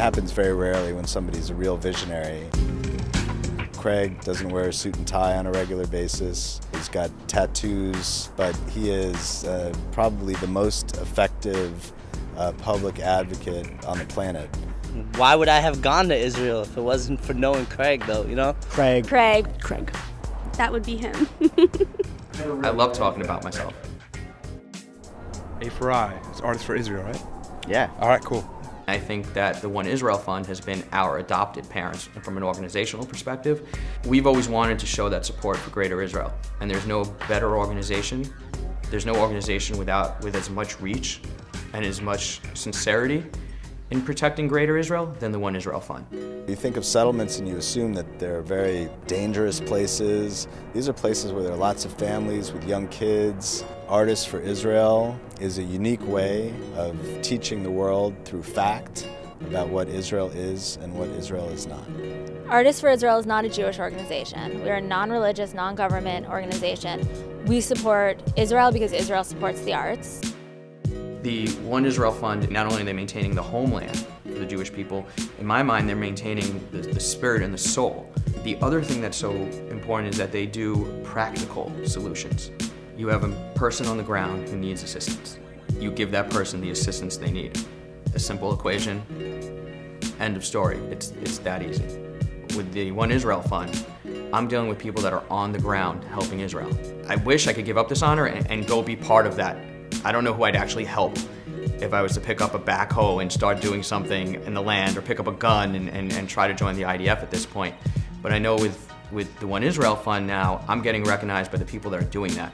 happens very rarely when somebody's a real visionary. Craig doesn't wear a suit and tie on a regular basis. He's got tattoos, but he is probably the most effective public advocate on the planet. Why would I have gone to Israel if it wasn't for knowing Craig, though, you know? Craig. That would be him. I love talking about myself. A for I. It's Artists for Israel, right? Yeah. All right, cool. I think that the One Israel Fund has been our adopted parents. And from an organizational perspective, we've always wanted to show that support for Greater Israel. And there's no better organization. There's no organization with as much reach and as much sincerity in protecting Greater Israel than the One Israel Fund. You think of settlements and you assume that they're very dangerous places. These are places where there are lots of families with young kids. Artists for Israel is a unique way of teaching the world through fact about what Israel is and what Israel is not. Artists for Israel is not a Jewish organization. We're a non-religious, non-government organization. We support Israel because Israel supports the arts. The One Israel Fund, not only are they maintaining the homeland for the Jewish people, in my mind they're maintaining the spirit and the soul. The other thing that's so important is that they do practical solutions. You have a person on the ground who needs assistance. You give that person the assistance they need. A simple equation, end of story. It's that easy. With the One Israel Fund, I'm dealing with people that are on the ground helping Israel. I wish I could give up this honor and go be part of that. I don't know who I'd actually help if I was to pick up a backhoe and start doing something in the land, or pick up a gun and try to join the IDF at this point. But I know with the One Israel Fund now, I'm getting recognized by the people that are doing that.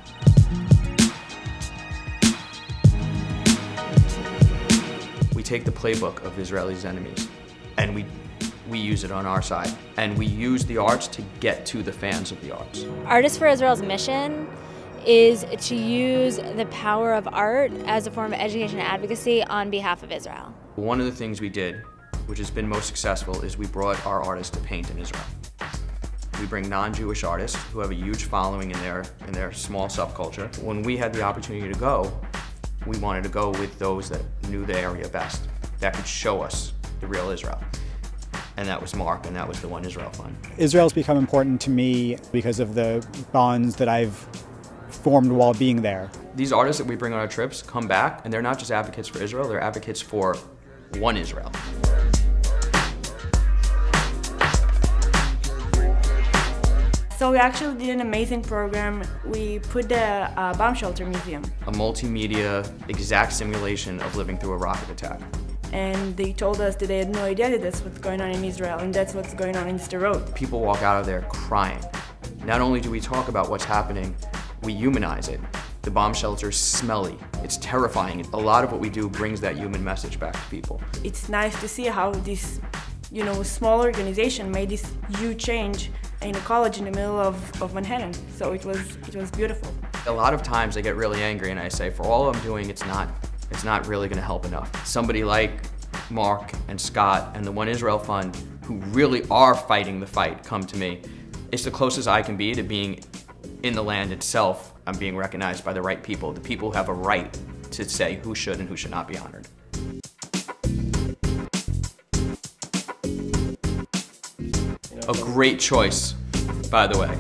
We take the playbook of Israelis' enemies and we use it on our side. And we use the arts to get to the fans of the arts. Artists for Israel's mission is to use the power of art as a form of education and advocacy on behalf of Israel. One of the things we did, which has been most successful, is we brought our artists to paint in Israel. We bring non-Jewish artists who have a huge following in their small subculture. When we had the opportunity to go, we wanted to go with those that knew the area best, that could show us the real Israel. And that was Mark, and that was the One Israel Fund. Israel's become important to me because of the bonds that I've formed while being there. These artists that we bring on our trips come back, and they're not just advocates for Israel, they're advocates for One Israel. So we actually did an amazing program. We put the bomb shelter museum. A multimedia exact simulation of living through a rocket attack. And they told us that they had no idea that that's what's going on in Israel, and that's what's going on in Sderot. People walk out of there crying. Not only do we talk about what's happening, we humanize it. The bomb shelter's smelly. It's terrifying. A lot of what we do brings that human message back to people. It's nice to see how this, small organization made this huge change in a college in the middle of Manhattan. So it was beautiful. A lot of times I get really angry and I say, for all I'm doing, it's not really gonna help enough. Somebody like Mark and Scott and the One Israel Fund, who really are fighting the fight, come to me. It's the closest I can be to being in the land itself. I'm being recognized by the right people, the people who have a right to say who should and who should not be honored. A great choice, by the way.